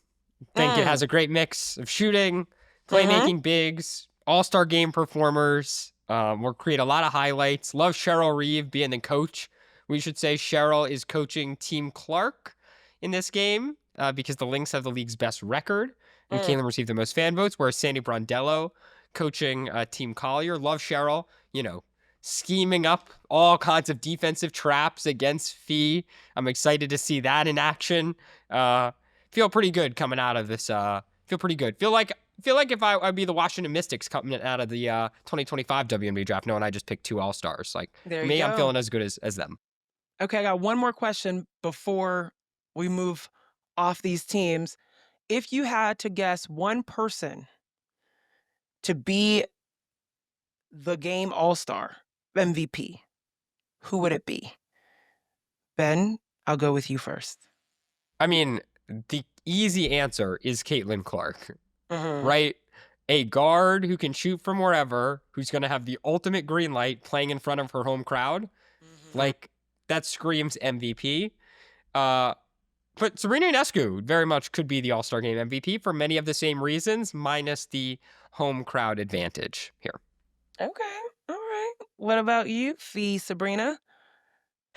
Think it Mm. has a great mix of shooting, Mm-hmm. playmaking bigs, all-star game performers. We'll create a lot of highlights. Love Cheryl Reeve being the coach. We should say Cheryl is coaching Team Clark in this game because the Lynx have the league's best record, and Mm. Caitlin received the most fan votes, whereas Sandy Brondello coaching Team Collier. Love Cheryl, scheming up all kinds of defensive traps against Fee. I'm excited to see that in action. Feel pretty good coming out of this. Feel pretty good. Feel like if I'd be the Washington Mystics coming out of the 2025 WNBA draft, knowing I just picked 2 All-Stars. Like, There for you me, I'm go. feeling as good as them. Okay, I got one more question before we move off these teams. If you had to guess one person to be the game all-star MVP, who would it be? Ben, I'll go with you first. I mean, the easy answer is Caitlin Clark, Mhm. right? A guard who can shoot from wherever, who's going to have the ultimate green light playing in front of her home crowd. Mhm. Like, that screams MVP. But Sabreena Scale very much could be the All-Star Game MVP for many of the same reasons, minus the home crowd advantage here. Okay. All right. What about you, Fee Sabrina?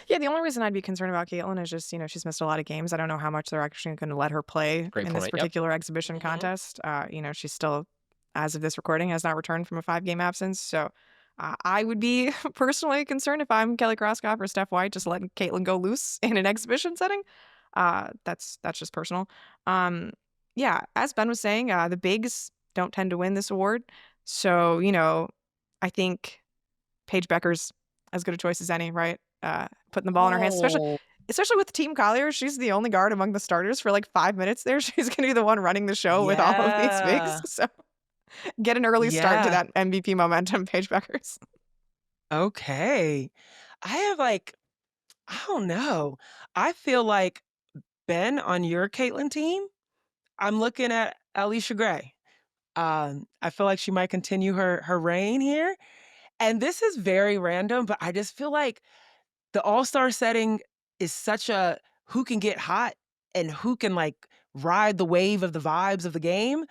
Yeah, the only reason I'd be concerned about Caitlin is just, she's missed a lot of games. I don't know how much they're actually going to let her play Great in this point. Yep. particular exhibition Mhm. contest. She's still, as of this recording, has not returned from a 5-game absence. So I would be personally concerned if I'm Kelly Krauskopf or Steph White, just letting Caitlin go loose in an exhibition setting. That's just personal. Yeah, as Ben was saying, the bigs don't tend to win this award. So, I think Paige Bueckers as good a choice as any, right? Putting the ball in her hands, Oh, especially with Team Collier. She's the only guard among the starters for like 5 minutes there. She's going to be the one running the show with all of these bigs. yeah. So Get an early start to Yeah. that MVP momentum, Paige Bueckers. Okay. I have I don't know. I feel like Ben on your Caitlin team, I'm looking at Alicia Gray. I feel like she might continue her reign here. And this is very random, but I just feel like the all-star setting is such a who can get hot and who can ride the wave of the vibes of the game.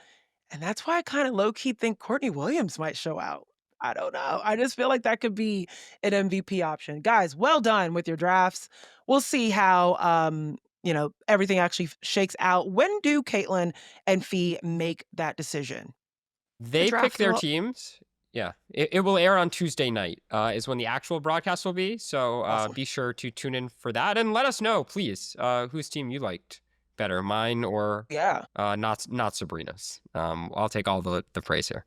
And that's why I kind of low key think Courtney Williams might show out. I don't know. I just feel like that could be an MVP option. Guys, well done with your drafts. We'll see how everything actually shakes out. When do Caitlin and Fee make that decision? The They pick draft their will teams. Yeah, it will air on Tuesday night is when the actual broadcast will be. So Awesome. be sure to tune in for that and let us know, please, whose team you liked better, mine or Yeah. not Sabrina's. I'll take all the praise here.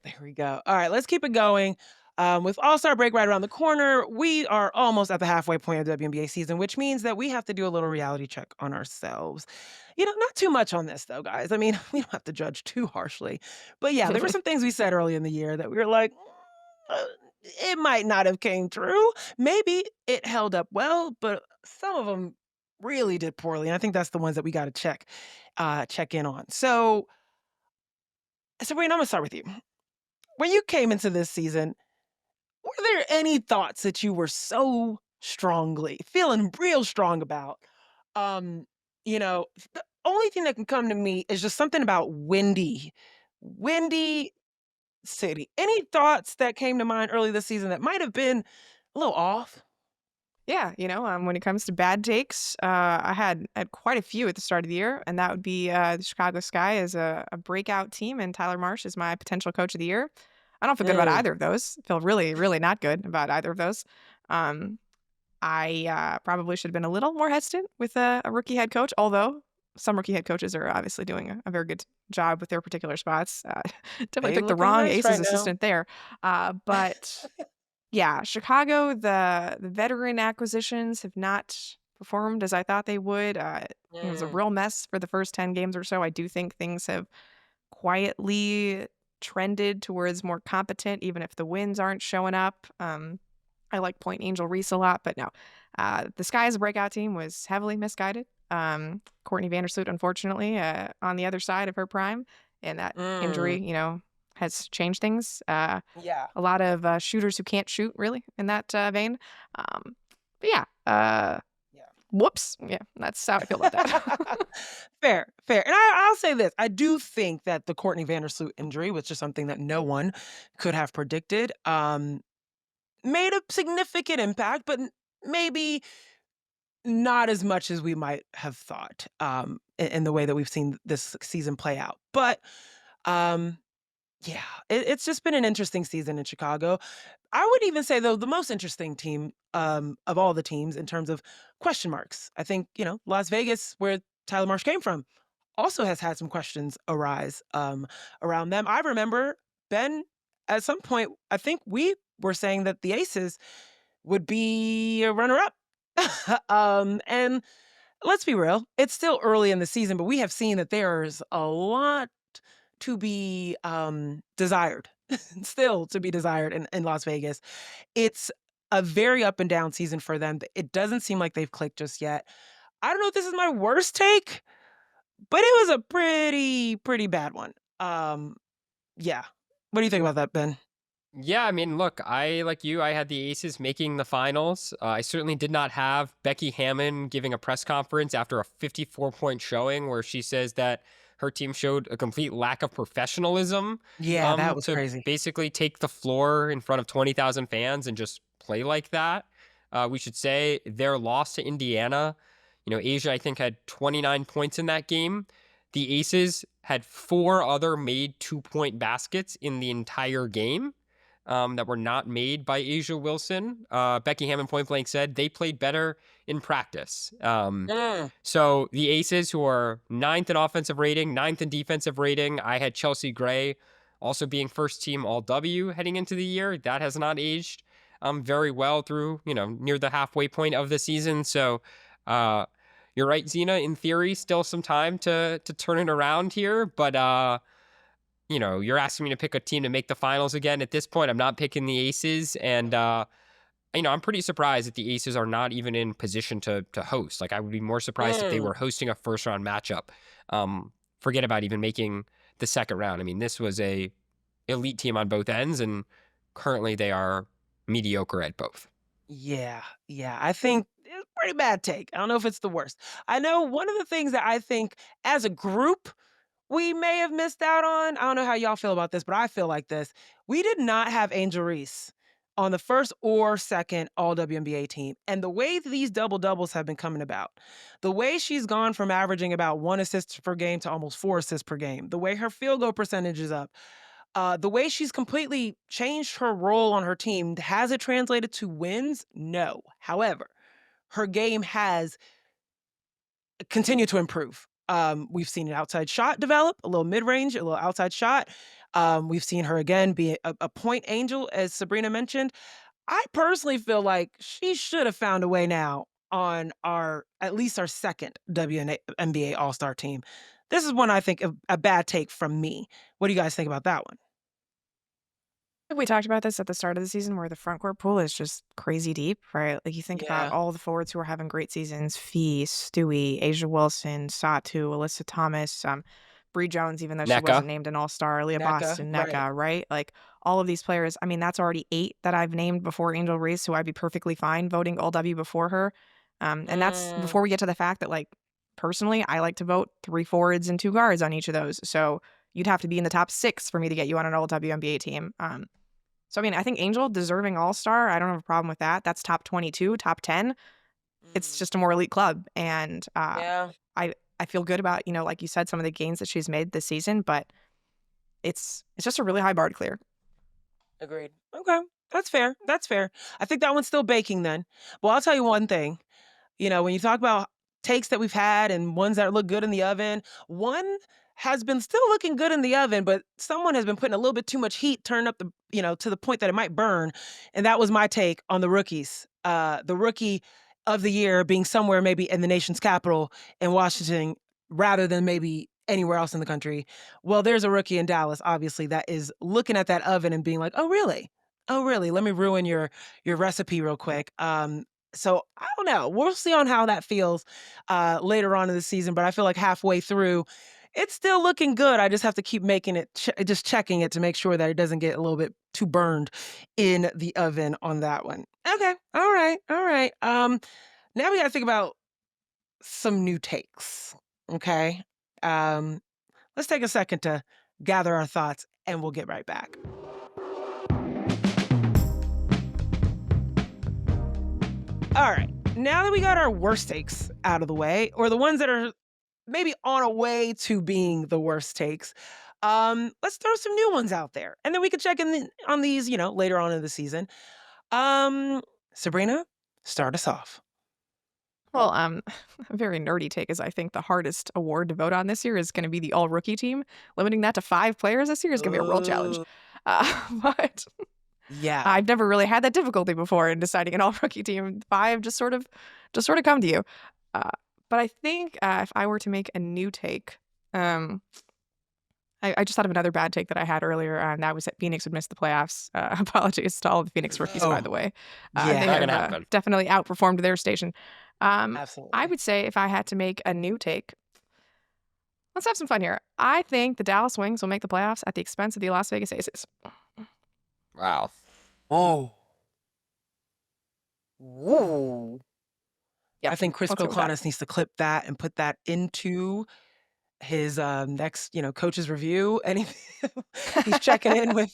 There we go. All right, let's keep it going. With All-Star break right around the corner, we are almost at the halfway point of the WNBA season, which means that we have to do a little reality check on ourselves. Not too much on this though, guys. I mean, we don't have to judge too harshly. But yeah, there were some things we said early in the year that we were like, it might not have came true. Maybe it held up well, but some of them really did poorly. And I think that's the ones that we got to check in on. So, Sabrina, I'm gonna start with you. When you came into this season, were there any thoughts that you were so strongly feeling real strong about? Um, the only thing that can come to me is just something about windy city. Any thoughts that came to mind early this season that might have been a little off? Yeah, when it comes to bad takes, I had quite a few at the start of the year, and that would be the Chicago Sky as a breakout team, and Tyler Marsh is my potential coach of the year. I don't feel good about Mm, either of those. Feel really, really not good about either of those. Um, I probably should have been a little more hesitant with a rookie head coach, although some rookie head coaches are obviously doing a very good job with their particular spots. Definitely they picked the looking wrong nice Aces right now. assistant there. But yeah, Chicago, the veteran acquisitions have not performed as I thought they would. It was a Mm, real mess for the first 10 games or so. I do think things have quietly trended towards more competent, even if the wins aren't showing up. I like Point Angel Reese a lot, but no. The Sky's breakout team was heavily misguided. Courtney Vandersloot, unfortunately, on the other side of her prime, and that mm, injury, has changed things. yeah. A lot of shooters who can't shoot, really, in that vein. But yeah, Yeah. whoops. Yeah, that's how I feel about that. Fair, fair. And I'll say this. I do think that the Courtney Vandersloot injury, which is something that no one could have predicted, made a significant impact, but maybe not as much as we might have thought in the way that we've seen this season play out. But um, yeah, it's just been an interesting season in Chicago. I would even say, though, the most interesting team of all the teams in terms of question marks. I think, Las Vegas, where Tyler Marsh came from, also has had some questions arise around them. I remember, Ben, at some point, I think we were saying that the Aces would be a runner up. And let's be real, it's still early in the season, but we have seen that there's a lot to be desired, still to be desired in Las Vegas. It's a very up and down season for them. It doesn't seem like they've clicked just yet. I don't know if this is my worst take, but it was a pretty bad one. Yeah. What do you think about that, Ben? Yeah, I mean, look, like you, I had the Aces making the finals. I certainly did not have Becky Hammon giving a press conference after a 54-point showing where she says that her team showed a complete lack of professionalism Yeah, that was to crazy. basically take the floor in front of 20,000 fans and just play like that. We should say their loss to Indiana, Asia, I think, had 29 points in that game. The Aces had 4 other made 2-point baskets in the entire game that were not made by Asia Wilson. Becky Hammon point blank said they played better in practice. Mm, So the Aces, who are 9th in offensive rating, 9th in defensive rating, I had Chelsea Gray also being first team All W heading into the year. That has not aged very well through, near the halfway point of the season. So you're right, Zena. In theory, still some time to turn it around here, but you're asking me to pick a team to make the finals again. At this point, I'm not picking the Aces. And, I'm pretty surprised that the Aces are not even in position to host. Like, I would be more surprised if they Mm. were hosting a first round matchup. Forget about even making the second round. I mean, this was a elite team on both ends, and currently they are mediocre at both. Yeah, I think it's a pretty bad take. I don't know if it's the worst. I know one of the things that I think as a group we may have missed out on. I don't know how y'all feel about this, but I feel like this. We did not have Angel Reese on the first or second All WNBA team. And the way these double doubles have been coming about, the way she's gone from averaging about 1 assist per game to almost 4 assists per game, the way her field goal percentage is up, the way she's completely changed her role on her team, has it translated to wins? No. However, her game has continued to improve. We've seen an outside shot develop, a little mid-range, a little outside shot. We've seen her again be a point angel, as Sabreena mentioned. I personally feel like she should have found a way now on at least our second WNBA All-Star team. This is one I think a bad take from me. What do you guys think about that one? We talked about this at the start of the season where the front court pool is just crazy deep, right? Like you think about Yeah. all the forwards who are having great seasons, Fee, Stewie, Asia Wilson, Satu, Alyssa Thomas, Bree Jones, even though she NECA. wasn't named an all-star, Leah NECA, Boston, right. NECA, right? Like all of these players. I mean, that's already 8 that I've named before Angel Reese, who I'd be perfectly fine voting all W before her. And that's Mm, before we get to the fact that, like, personally, I like to vote 3 forwards and 2 guards on each of those. So you'd have to be in the top 6 for me to get you on an all WNBA team. So, I mean, I think Angel deserving all-star, I don't have a problem with that. That's top 22, top 10. It's mm, just a more elite club. And yeah. I feel good about, like you said, some of the gains that she's made this season, but it's just a really high bar to clear. Agreed. Okay. That's fair. That's fair. I think that one's still baking then. Well, I'll tell you one thing. When you talk about takes that we've had and ones that look good in the oven, one has been still looking good in the oven, but someone has been putting a little bit too much heat, turned up to the point that it might burn. And that was my take on the rookies. The rookie of the year being somewhere maybe in the nation's capital in Washington rather than maybe anywhere else in the country. Well, there's a rookie in Dallas, obviously, that is looking at that oven and being like, oh, really? Oh, really? Let me ruin your recipe real quick. So I don't know. We'll see on how that feels later on in the season. But I feel like halfway through, it's still looking good. I just have to keep making it, just checking it to make sure that it doesn't get a little bit too burned in the oven on that one. Okay. All right. All right. Now we got to think about some new takes. Okay. Um, let's take a second to gather our thoughts, and we'll get right back. All right. Now that we got our worst takes out of the way, or the ones that are maybe on a way to being the worst takes, let's throw some new ones out there, and then we can check in on these, later on in the season. Sabreena, start us off. Well, a very nerdy take is I think the hardest award to vote on this year is going to be the all-rookie team. Limiting that to 5 players this year is going to be a real challenge. But Yeah. I've never really had that difficulty before in deciding an all-rookie team. 5 just sort of come to you. But I think if I were to make a new take, I just thought of another bad take that I had earlier, and that was that Phoenix would miss the playoffs. Apologies to all of the Phoenix rookies, by the way. Yeah. They Not gonna have happen. definitely outperformed their station. Absolutely. I would say if I had to make a new take, let's have some fun here. I think the Dallas Wings will make the playoffs at the expense of the Las Vegas Aces. Wow. Oh. Whoa. Yep, I think Chris let's go with that. Kokonis needs to clip that and put that into his next, coach's review. And he's checking in with,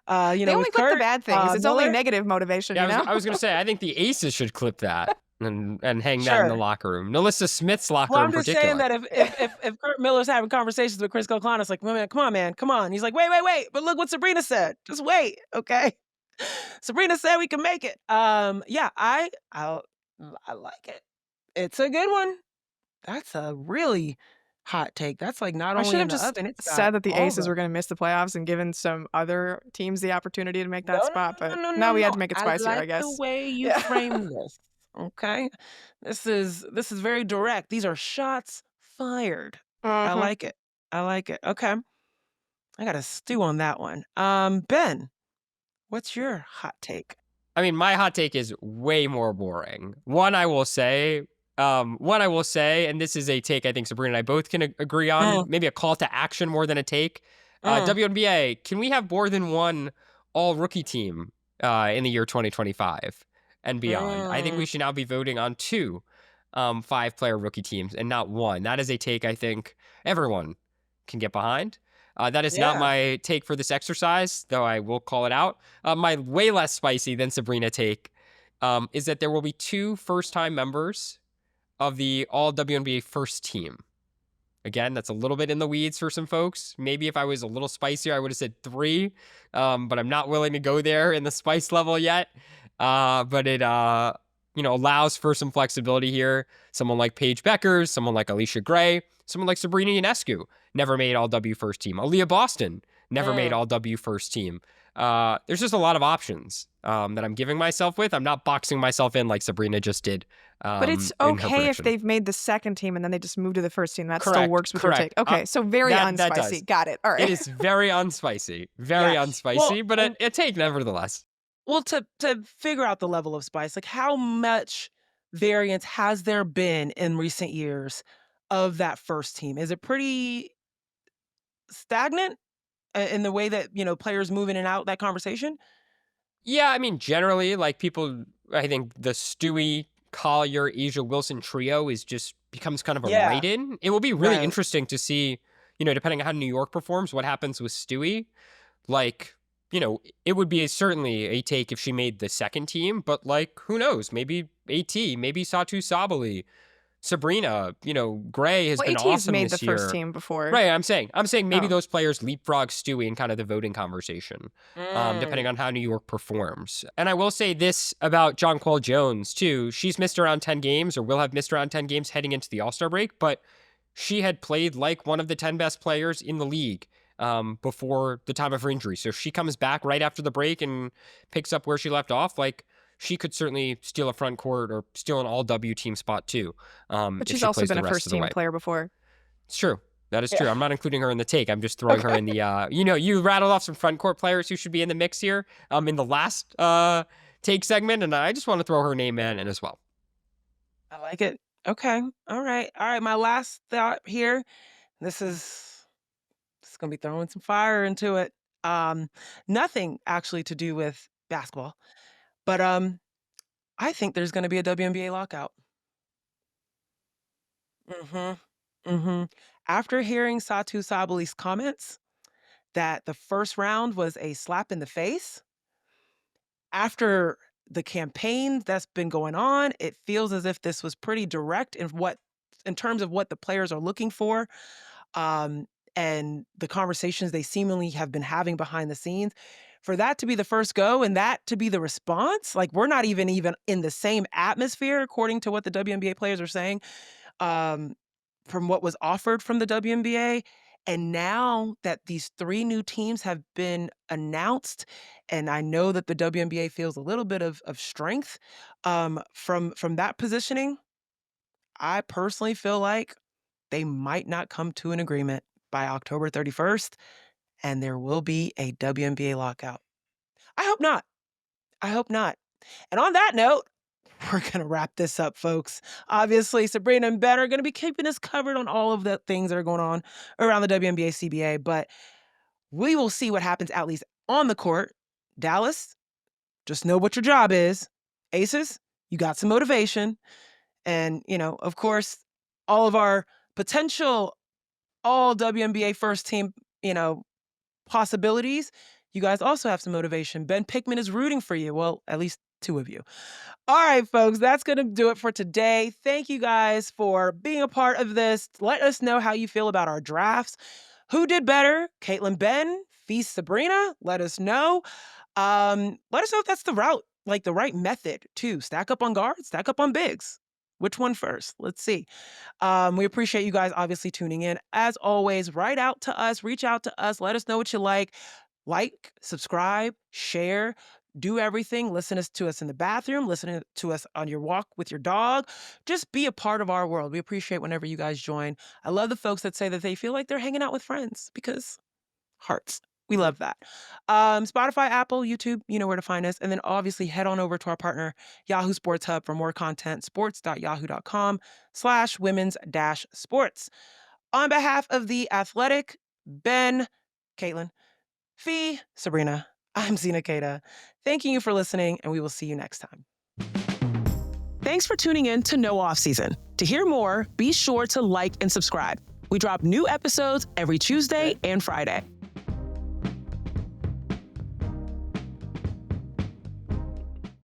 They only with clip the Kurt, bad things. It's only Miller. negative motivation, Yeah, you I was gonna say I think the Aces should clip that and hang that in the Sure. locker room. Nalissa Smith's locker Well, in I'm just particular. saying that if Kurt Miller's having conversations with Chris Kokonis, like, man, come on, man, come on. He's like, wait. But look what Sabreena said. Just wait, okay? Sabreena said we can make it. Yeah, I like it. It's a good one. That's a really hot take. That's like not I only should in have the just oven, it's got said that the all Aces the. were going to miss the playoffs and given some other teams the opportunity to make that No, spot, no, but no, no, now no, we had no. to make it I spicier, I like guess. the way you Yeah. frame this. Okay, this is very direct. These are shots fired. I Mhm. like it. I like it. Okay. I got to stew on that one. Ben, what's your hot take? I mean, my hot take is way more boring. One I will say, and this is a take I think Sabreena and I both can agree on, maybe a call to action more than a take. WNBA, can we have more than one all-rookie team in the year 2025 and beyond? I think we should now be voting on 2 5-player rookie teams and not 1. That is a take I think everyone can get behind. That is not my take for this exercise, though I will call it out. My way less spicy than Sabreena take is that there will be 2 first-time members of the All-WNBA first team. Again, that's a little bit in the weeds for some folks. Maybe if I was a little spicier, I would have said 3, but I'm not willing to go there in the spice level yet. But it allows for some flexibility here. Someone like Paige Bueckers, someone like Alicia Gray, someone like Sabreena Ionescu, never made All-W first team. Aaliyah Boston, never made All-W first team. There's just a lot of options that I'm giving myself with. I'm not boxing myself in like Sabreena just did. But it's okay if they've made the second team and then they just move to the first team. That still works with your take. Okay, so very unspicy. Got it. All right. It is very unspicy. Very unspicy, but a take nevertheless. Well, to figure out the level of spice, like how much variance has there been in recent years of that first team? Is it pretty stagnant in the way that, players move in and out that conversation? Yeah, I mean, generally, like people, I think the Stewie, Collier, Asia Wilson trio becomes kind of a write-in. It will be really interesting to see, depending on how New York performs, what happens with Stewie. Like, it would be certainly a take if she made the second team, but like, who knows? Maybe AT, maybe Satu Sabali, Sabreena, Gray has been AT's awesome made this the year. first team before. Right, I'm saying maybe those players leapfrog Stewie in kind of the voting conversation, depending on how New York performs. And I will say this about Jonquel Jones, too. She's missed around 10 games or will have missed around 10 games heading into the All-Star break, but she had played like one of the 10 best players in the league before the time of her injury. So if she comes back right after the break and picks up where she left off, like, she could certainly steal a front court or steal an all-W team spot, too. But she's also been a first-team player before. It's true. That is true. I'm not including her in the take. I'm just throwing her in the, you rattled off some front court players who should be in the mix here in the last take segment, and I just want to throw her name in as well. I like it. Okay. All right. My last thought here. This is going to be throwing some fire into it. Nothing actually to do with basketball, but I think there's going to be a WNBA lockout. After hearing Satu Sabali's comments that the first round was a slap in the face, after the campaign that's been going on, it feels as if this was pretty direct in terms of what the players are looking for, and the conversations they seemingly have been having behind the scenes. For that to be the first go and that to be the response, like we're not even in the same atmosphere, according to what the WNBA players are saying, from what was offered from the WNBA. And now that these 3 new teams have been announced, and I know that the WNBA feels a little bit of strength from that positioning, I personally feel like they might not come to an agreement by October 31st, and there will be a WNBA lockout. I hope not. And on that note, we're going to wrap this up, folks. Obviously, Sabreena and Ben are going to be keeping us covered on all of the things that are going on around the WNBA CBA, but we will see what happens at least on the court. Dallas, just know what your job is. Aces, you got some motivation. And, of course, all of our potential all WNBA first team, possibilities, you guys also have some motivation. Ben Pickman is rooting for you. Well, at least 2 of you. All right, folks, that's going to do it for today. Thank you guys for being a part of this. Let us know how you feel about our drafts. Who did better? Caitlin, Ben, Feast, Sabreena? Let us know. Let us know if that's the route, like the right method too. Stack up on guards, stack up on bigs. Which one first? Let's see. We appreciate you guys obviously tuning in. As always, write out to us, reach out to us. Let us know what you like. Like, subscribe, share, do everything. Listen to us in the bathroom. Listen to us on your walk with your dog. Just be a part of our world. We appreciate whenever you guys join. I love the folks that say that they feel like they're hanging out with friends because Hearts. We love that. Spotify, Apple, YouTube, you know where to find us. And then obviously head on over to our partner, Yahoo Sports Hub, for more content, sports.yahoo.com/women's-sports. On behalf of The Athletic, Ben, Caitlin, Fee, Sabreena, I'm Zena Keita. Thanking you for listening, and we will see you next time. Thanks for tuning in to No Offseason. To hear more, be sure to like and subscribe. We drop new episodes every Tuesday and Friday.